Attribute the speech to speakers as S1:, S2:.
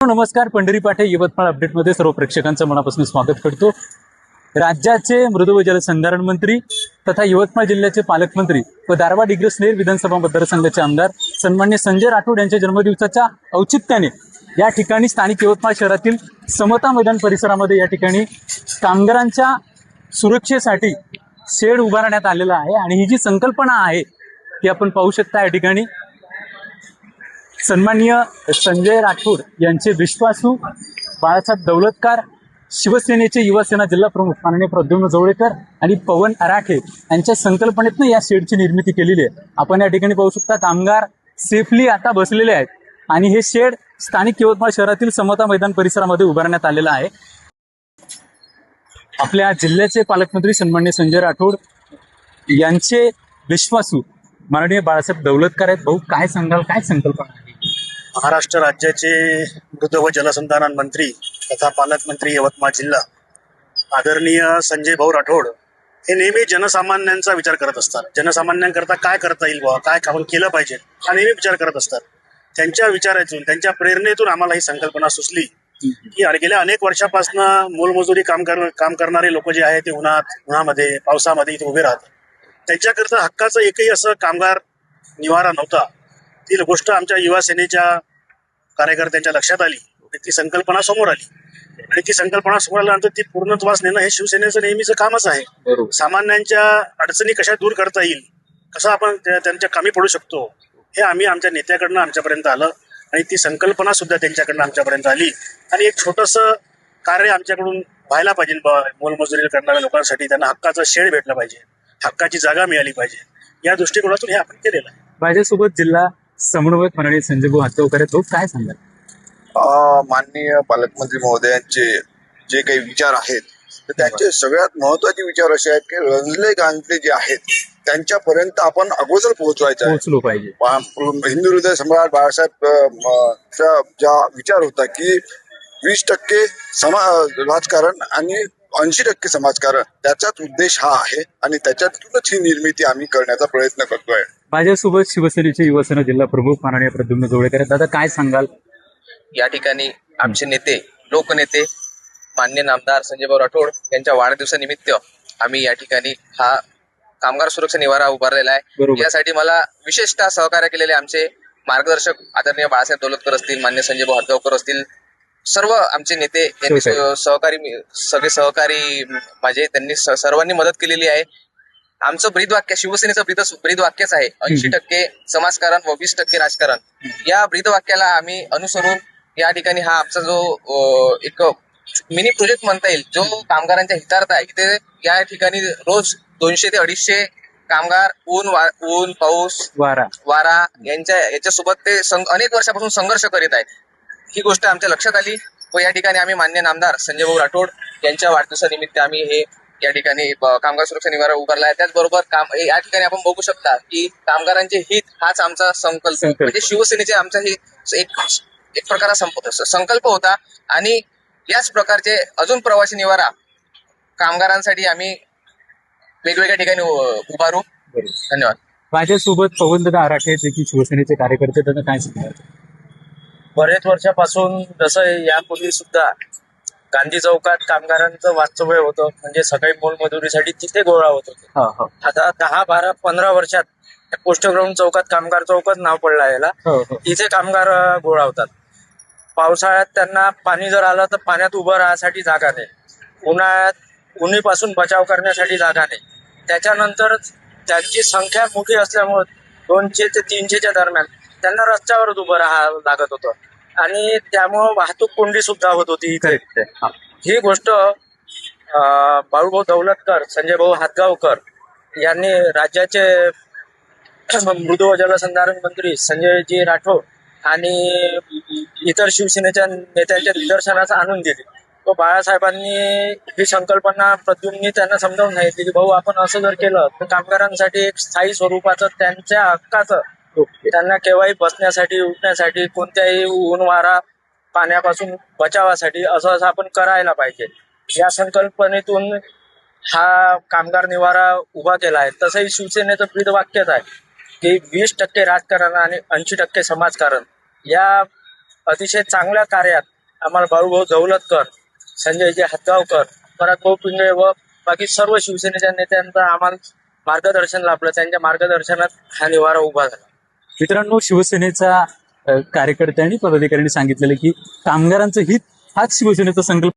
S1: नमस्कार. पंढरी पाठे यवतमाळ अपडेटमध्ये सर्व प्रेक्षकांचं मनापासून स्वागत करतो. राज्याचे मृद व जलसंधारण मंत्री तथा यवतमाळ जिल्ह्याचे पालकमंत्री व दारवा डिग्रसनेर विधानसभा मतदारसंघाचे आमदार सन्मान्य संजय राठोड यांच्या जन्मदिवसाच्या औचित्याने या ठिकाणी स्थानिक यवतमाळ शहरातील समता मैदान परिसरामध्ये या ठिकाणी कामगारांच्या सुरक्षेसाठी शेड उभारण्यात आलेला आहे. आणि ही जी संकल्पना आहे ती आपण पाहू शकता. या ठिकाणी सन्माननीय संजय राठोड यांचे विश्वासू बाळासाहेब दौलतकार, शिवसेनेचे युवासेना जिल्हा प्रमुख माननीय प्रद्युम्न जवळेकर आणि पवन आराखे यांच्या संकल्पनेतनं या शेडची निर्मिती केलेली आहे. आपण या ठिकाणी पाहू शकता कामगार सेफली आता बसलेले आहेत आणि हे शेड स्थानिक यवतमाळ शहरातील समता मैदान परिसरामध्ये उभारण्यात आलेलं आहे. आपल्या जिल्ह्याचे पालकमंत्री सन्माननीय संजय राठोड यांचे विश्वासू माननीय बाळासाहेब दौलतकार आहेत. भाऊ, काय सांगाल, काय संकल्पना आहे?
S2: महाराष्ट्र राज्याचे मृद व जलसंधारण मंत्री तथा पालकमंत्री यवतमाळ जिल्हा आदरणीय संजय भाऊ राठोड हे नेहमी जनसामान्यांचा विचार करत असतात. जनसामान्यांकरता काय करता येईल बा, काय काम केलं पाहिजे हा नेहमी विचार करत असतात. त्यांच्या विचारातून, त्यांच्या प्रेरणेतून आम्हाला ही संकल्पना सुचली की गेल्या अनेक वर्षापासून मोलमजुरी काम करणारे लोक जे आहेत ते उन्हामध्ये पावसामध्ये इथे उभे राहतात. त्यांच्याकरता हक्काचं एकही असं कामगार निवारा नव्हता. ती गोष्ट आमच्या युवा सेनेच्या कार्यकर्त्यांच्या लक्षात आली. ती संकल्पना समोर आली आणि ती संकल्पना समोर आल्यानंतर ती पूर्णत्वास नेणं हे शिवसेनेचं नेहमीचं कामच आहे. सामान्यांच्या अडचणी कशा दूर करता येईल, कसं आपण त्यांच्या कामी पडू शकतो, हे आम्ही आमच्या नेत्याकडनं आमच्यापर्यंत आलं आणि ती संकल्पना सुद्धा त्यांच्याकडनं आमच्यापर्यंत आली. आणि एक छोटंसं कार्य आमच्याकडून व्हायला पाहिजे. मोलमजुरी करणाऱ्या लोकांसाठी त्यांना हक्काचं शेड भेटलं पाहिजे, हक्काची जागा मिळाली पाहिजे, या दृष्टिकोनातून हे आपण केलेलं आहे.
S1: माझ्यासोबत जिल्हा समन्वयक माननीय संजय भाऊ हातगावकर आहेत. काय सांगाल?
S3: माननीय पालकमंत्री महोदयांचे जे काही विचार आहेत तर त्यांचे सगळ्यात महत्वाचे विचार असे आहेत की रंजले गांजले जे आहेत त्यांच्यापर्यंत आपण अगोदर
S1: पोहोचलो पाहिजे.
S3: हिंदू हृदय सम्राट बाळासाहेब ज्या विचार होता की 20% राजकारण आणि 80% समाजकारण, त्याचाच उद्देश हा आहे आणि त्याच्यातूनच ही निर्मिती आम्ही करण्याचा प्रयत्न करतोय.
S1: माझ्यासोबत शिवसेनेचे युवासेना जिल्हा प्रमुख माननीय प्रद्युम्न जवळेकर आहेत. दादा, काय सांगाल?
S4: या ठिकाणी आमचे नेते, लोकनेते माननीय नामदार संजयभाऊ राठोड यांच्या वाढदिवसानिमित्त आम्ही या ठिकाणी हा कामगार सुरक्षा निवारा उभारलेला आहे. यासाठी मला विशेषतः सहकार्य केलेले आमचे मार्गदर्शक आदरणीय बाळासाहेब दौलतकर असतील, मान्य संजयभाऊ हातगावकर असतील, सर्व आमचे नेते यांनी सगळे सहकारी माझे, त्यांनी सर्वांनी मदत केलेली आहे. आमचं ब्रीदवाक्य, शिवसेनेचं ब्रीदवाक्यच आहे 80% समाजकारण व 20% राजकारण. या ब्रीदवाक्याला आम्ही अनुसरून या ठिकाणी हा आमचा जो एक मिनी प्रोजेक्ट म्हणता येईल, जो कामगारांच्या हितार्थ आहे. इथे या ठिकाणी रोज 200 ते 250 कामगार ऊन पाऊस वारा याच्यासोबत ते अनेक वर्षापासून संघर्ष करीत आहेत. ही गोष्ट आमच्या लक्षात आली व या ठिकाणी आम्ही मान्य नामदार संजय भाऊ राठोड यांच्या वाढदिवसानिमित्त आम्ही हे या ठिकाणी कामगार सुरक्षा निवारा उभारला आहे. त्याचबरोबर या ठिकाणी आपण बघू शकता की कामगारांचे हित हाच आमचा संकल्प, म्हणजे शिवसेनेचे आमचा ही एक प्रकारचा संकल्प होता. आणि याच प्रकारचे अजून प्रवासी निवारा कामगारांसाठी आम्ही वेगवेगळ्या ठिकाणी उभारू. धन्यवाद.
S1: माझ्यासोबत पवनदादा आराखे देखील शिवसेनेचे कार्यकर्ते. त्यांना काय सांगणार?
S5: बरेच वर्षापासून जसं यापूर्वी सुद्धा गांधी चौकात कामगारांचं वास्तव्य होतं, म्हणजे सकाळी मोलमजुरीसाठी तिथे गोळा होत होते. आता 10, 12, 15 वर्षात पोस्ट ग्राउंड चौकात कामगार चौकात नाव पडलं याला. तिथे कामगार गोळा होतात. पावसाळ्यात त्यांना पाणी जर आलं तर पाण्यात उभं राहण्यासाठी जागा नाही, उन्हाळ्यात उन्हीपासून बचाव करण्यासाठी जागा नाही. त्याच्यानंतर त्यांची संख्या मोठी असल्यामुळे 200 ते 300च्या दरम्यान त्यांना रस्त्यावरच उभं राहावं लागत होतं आणि त्यामुळं वाहतूक कोंडी सुद्धा होत होती इथे. ही गोष्ट बाळूभाऊ दौलतकर, संजयभाऊ हातगावकर यांनी राज्याचे मृद व जलसंधारण मंत्री संजयजी राठोड आणि इतर शिवसेनेच्या नेत्यांच्या निदर्शनास आणून दिली. तो बाळासाहेबांनी ही संकल्पना प्रद्युम्नी त्यांना समजावून सांगितली की भाऊ, आपण असं जर केलं तर कामगारांसाठी एक स्थायी स्वरूपाचं, त्यांच्या हक्काचं, त्यांना केव्हाही बसण्यासाठी, उठण्यासाठी, कोणत्याही ऊन वारा पाण्यापासून बचावासाठी असं आपण करायला पाहिजे. या संकल्पनेतून हा कामगार निवारा उभा केला आहे. तसंही शिवसेनेचं ब्रीदवाक्यच आहे की 20% राजकारण आणि 80% समाजकारण. या अतिशय चांगल्या कार्यात आम्हाला बाळूभाऊ दौलतकर, संजयजी हातगावकर, परागभाऊ पिंगळे व बाकी सर्व शिवसेनेच्या नेत्यांचं आम्हाला मार्गदर्शन लाभलं. त्यांच्या मार्गदर्शनात हा निवारा उभा झाला.
S1: मित्रांनो, शिवसेनेचा कार्यकर्ते आणि पदाधिकाऱ्यांनी सांगितलेलं की कामगारांचं हित हाच शिवसेनेचा संकल्प